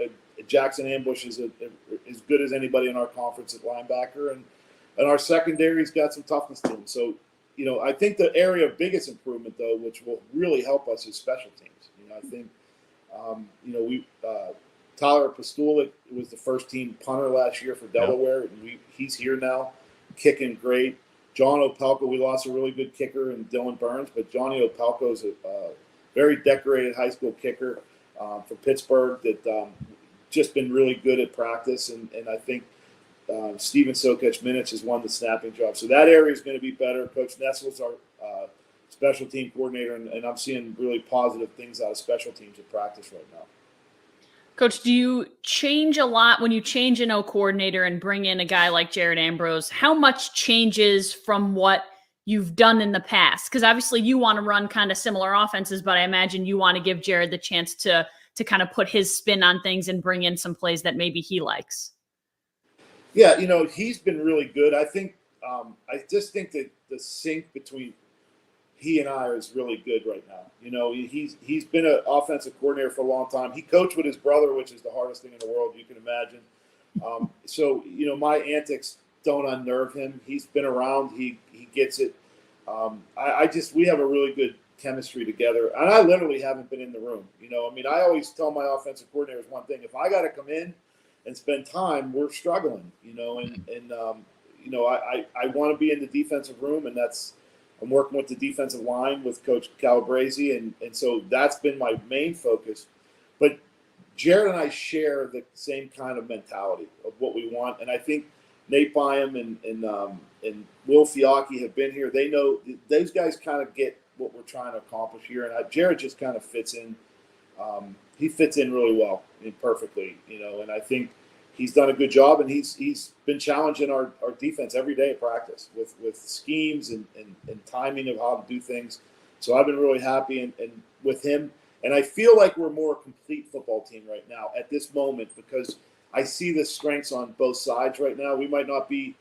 Jackson Ambush is as good as anybody in our conference at linebacker, and our secondary's got some toughness to them. So, you know, I think the area of biggest improvement, though, which will really help us, is special teams. You know, I think, you know, Tyler Pastulik was the first team punter last year for Delaware, and he's here now, kicking great. John Opelka, we lost a really good kicker in Dylan Burns, but Johnny Opelka is a very decorated high school kicker for Pittsburgh that just been really good at practice, and I think Steven Sokach-Minich has won the snapping job. So that area is going to be better. Coach Nessel's our special team coordinator, and I'm seeing really positive things out of special teams at practice right now. Coach, do you change a lot when you change an O coordinator and bring in a guy like Jared Ambrose? How much changes from what you've done in the past? Because obviously you want to run kind of similar offenses, but I imagine you want to give Jared the chance to kind of put his spin on things and bring in some plays that maybe he likes. Yeah, you know, he's been really good. I think I just think that the sync between he and I is really good right now. You know, he's been an offensive coordinator for a long time. He coached with his brother, which is the hardest thing in the world, you can imagine. So, you know, my antics don't unnerve him. He's been around. He gets it. We have a really good chemistry together, and I literally haven't been in the room. You know, I mean, I always tell my offensive coordinators one thing: if I got to come in and spend time, we're struggling. You know, and you know, I want to be in the defensive room, and I'm working with the defensive line with Coach Calabrese, and so that's been my main focus. But Jared and I share the same kind of mentality of what we want, and I think Nate Byam and Will Fiocchi have been here. They know those guys kind of get what we're trying to accomplish here, and Jared just kind of fits in. He fits in really well, perfectly, you know. And I think he's done a good job, and he's been challenging our defense every day at practice with schemes and timing of how to do things. So I've been really happy and with him, and I feel like we're a more complete football team right now at this moment because I see the strengths on both sides right now. We might not be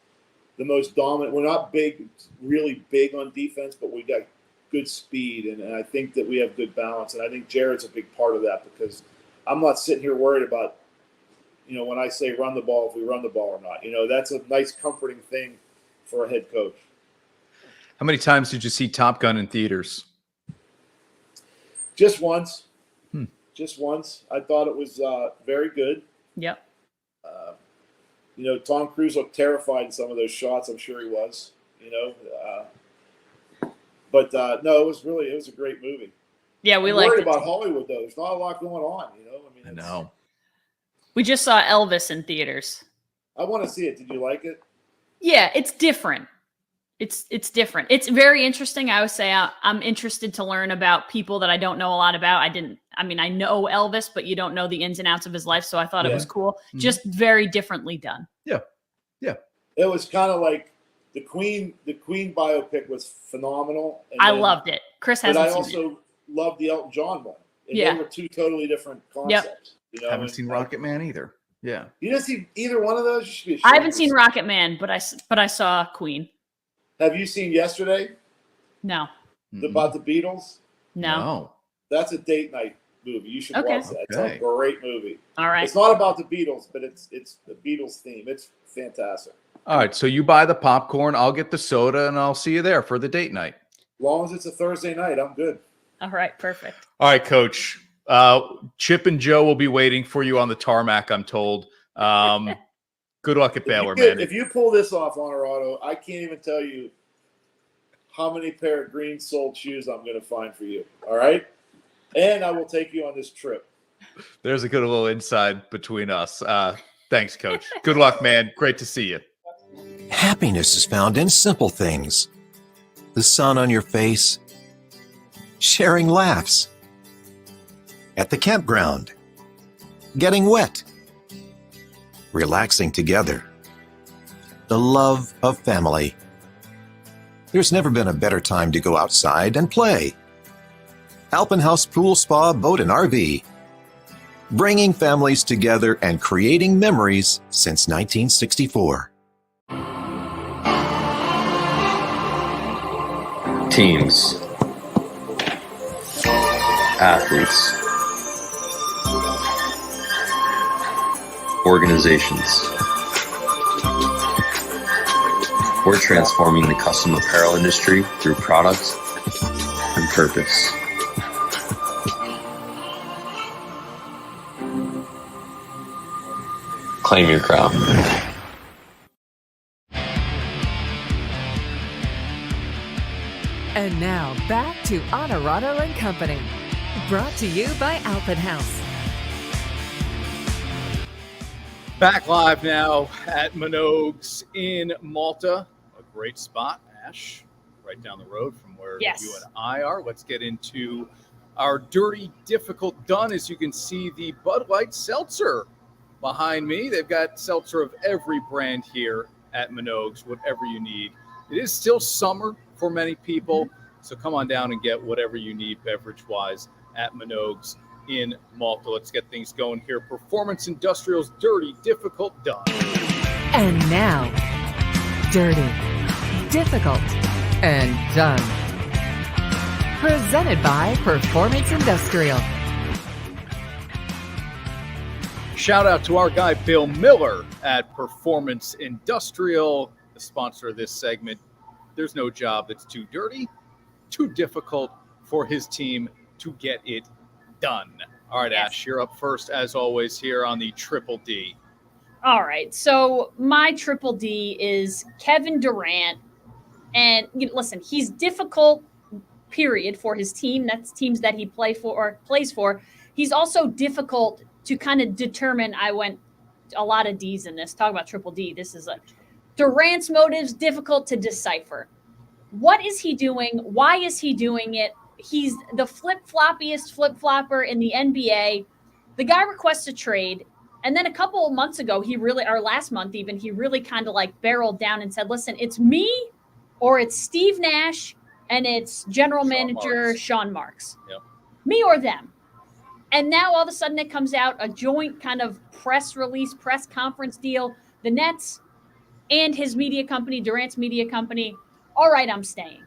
the most dominant. We're not big, really big on defense, but we got good speed, and I think that we have good balance. And I think Jared's a big part of that because I'm not sitting here worried about, when I say run the ball, if we run the ball or not. That's a nice, comforting thing for a head coach. How many times did you see Top Gun in theaters? Just once. Just once. I thought it was very good. Yep. Tom Cruise looked terrified in some of those shots. I'm sure he was. But no, it was a great movie. Yeah, we I'm liked worried it. about Hollywood though. There's not a lot going on. I know. We just saw Elvis in theaters. I want to see it. Did you like it? Yeah, it's different. It's different. It's very interesting. I would say I'm interested to learn about people that I don't know a lot about. I know Elvis, but you don't know the ins and outs of his life. So I thought it was cool. Mm-hmm. Just very differently done. Yeah. Yeah. It was kind of like the Queen biopic was phenomenal. I loved it. Chris hasn't seen it. But I also loved the Elton John one. And they were two totally different concepts. Yep. Haven't seen Rocket Man either. Yeah. You didn't see either one of those? You should be ashamed. I haven't seen Rocket Man, but I saw Queen. Have you seen Yesterday? No. About the Beatles? No. That's a date night movie. You should watch that. It's a great movie. All right. It's not about the Beatles, but it's the Beatles theme. It's fantastic. All right. So you buy the popcorn, I'll get the soda, and I'll see you there for the date night. As long as it's a Thursday night, I'm good. All right. Perfect. All right, Coach. Chip and Joe will be waiting for you on the tarmac, I'm told. Good luck at Baylor, man. If you pull this off, Onorato, I can't even tell you how many pair of green soled shoes I'm going to find for you. All right? And I will take you on this trip. There's a good little inside between us. Thanks, Coach. Good luck, man. Great to see you. Happiness is found in simple things. The sun on your face, sharing laughs, at the campground, getting wet, relaxing together, the love of family. There's never been a better time to go outside and play. Alpenhaus Pool Spa Boat and RV, bringing families together and creating memories since 1964. Teams, athletes, organizations. We're transforming the custom apparel industry through product and purpose. Claim your crown. And now back to Onorato and Company. Brought to you by Alpenhaus. Back live now at Minogue's in Malta. A great spot, Ash, right down the road from where you and I are. Let's get into our dirty, difficult done. As you can see, the Bud Light Seltzer behind me. They've got seltzer of every brand here at Minogue's, whatever you need. It is still summer for many people, so come on down and get whatever you need beverage-wise at Minogue's in Malta. Let's get things going here. Performance Industrial's Dirty, Difficult, Done. And now, Dirty, Difficult, and Done. Presented by Performance Industrial. Shout out to our guy Bill Miller at Performance Industrial, the sponsor of this segment. There's no job that's too dirty, too difficult for his team to get it done. All right, Ash, you're up first, as always, here on the Triple D. All right, so my Triple D is Kevin Durant. And listen, he's difficult, period, for his team. That's teams that he plays for. He's also difficult to kind of determine. I went a lot of D's in this. Talk about Triple D. This is Durant's motives, difficult to decipher. What is he doing? Why is he doing it? He's the flip-floppiest flip-flopper in the NBA. The guy requests a trade. And then a couple of months ago, last month even, he really kind of barreled down and said, listen, it's me or it's Steve Nash and it's general manager Sean Marks. Yep. Me or them. And now all of a sudden it comes out, a joint kind of press conference deal. The Nets and his media company, Durant's media company, all right, I'm staying.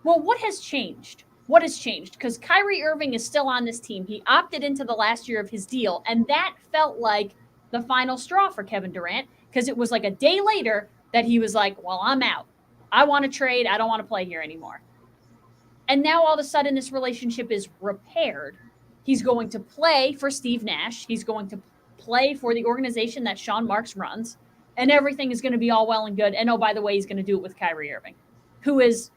Well, what has changed? What has changed? Because Kyrie Irving is still on this team. He opted into the last year of his deal, and that felt like the final straw for Kevin Durant, because it was like a day later that he was like, well, I'm out. I want to trade. I don't want to play here anymore. And now all of a sudden this relationship is repaired. He's going to play for Steve Nash. He's going to play for the organization that Sean Marks runs, and everything is going to be all well and good. And oh, by the way, he's going to do it with Kyrie Irving, who is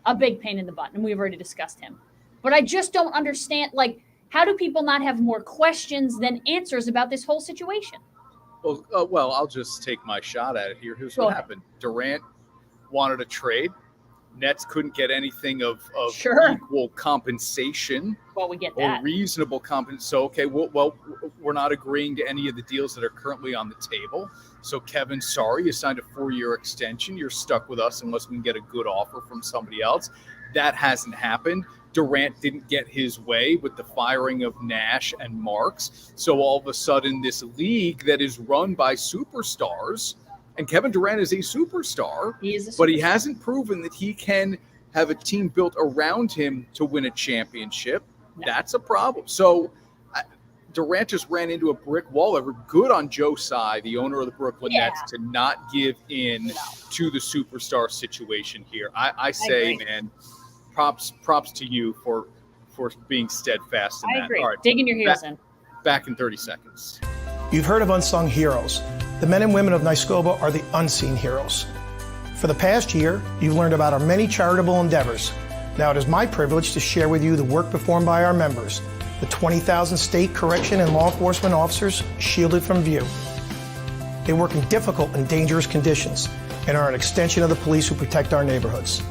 a big pain in the butt, and we've already discussed him. But I just don't understand, like, how do people not have more questions than answers about this whole situation? Well, I'll just take my shot at it here. Here's what happened. Durant wanted a trade. Nets couldn't get anything of equal compensation. Well, we get that. Or reasonable compensation. So, okay, well, we're not agreeing to any of the deals that are currently on the table. So, Kevin, sorry, you signed a 4-year extension. You're stuck with us unless we can get a good offer from somebody else. That hasn't happened. Durant didn't get his way with the firing of Nash and Marks. So, all of a sudden, this league that is run by superstars, and Kevin Durant is a superstar, but he hasn't proven that he can have a team built around him to win a championship. No. That's a problem. So Durant just ran into a brick wall. Good on Joe Tsai, the owner of the Brooklyn Nets, to not give in to the superstar situation here. I say, man, props to you for being steadfast in that. I agree. All right, digging your heels in. Back in 30 seconds. You've heard of unsung heroes. The men and women of Nyskoba are the unseen heroes. For the past year, you've learned about our many charitable endeavors. Now it is my privilege to share with you the work performed by our members, the 20,000 state correction and law enforcement officers shielded from view. They work in difficult and dangerous conditions and are an extension of the police who protect our neighborhoods.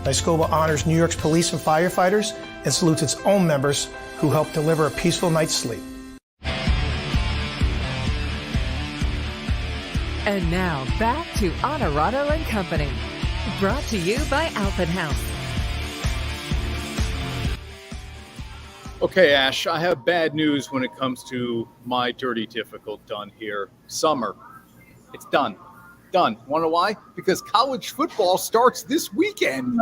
Nyskoba honors New York's police and firefighters and salutes its own members who help deliver a peaceful night's sleep. And now back to Onorato and Company, brought to you by Alpenhouse. Okay, Ash, I have bad news when it comes to my dirty, difficult done here. Summer. It's done. Done. Want to know why? Because college football starts this weekend.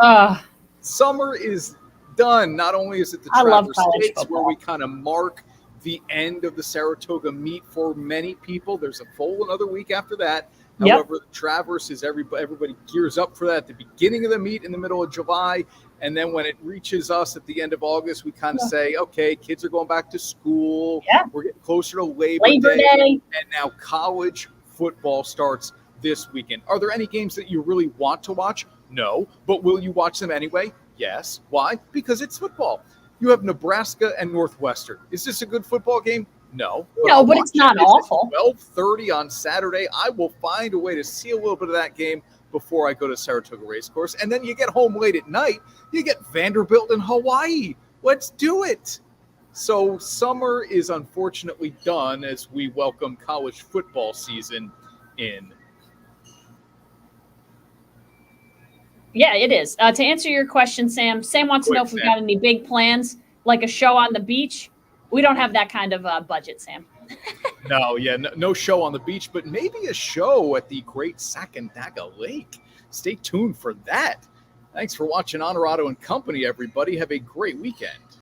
Summer is done. Not only is it the Travers Stakes where we kind of mark the end of the Saratoga meet for many people. There's a full another week after that. However, the Travers is everybody gears up for that at the beginning of the meet in the middle of July. And then when it reaches us at the end of August, we kind of say, okay, kids are going back to school. We're getting closer to Labor Day. And now college football starts this weekend. Are there any games that you really want to watch? No. But will you watch them anyway? Yes. Why? Because it's football. You have Nebraska and Northwestern. Is this a good football game? No. But it's not awful. 12:30 on Saturday. I will find a way to see a little bit of that game before I go to Saratoga Racecourse. And then you get home late at night. You get Vanderbilt in Hawaii. Let's do it. So summer is unfortunately done as we welcome college football season in. Yeah, it is. To answer your question, Sam wants to know if we've got any big plans, like a show on the beach. We don't have that kind of budget, Sam. No show on the beach, but maybe a show at the Great Sacandaga Lake. Stay tuned for that. Thanks for watching Onorato and Company, everybody. Have a great weekend.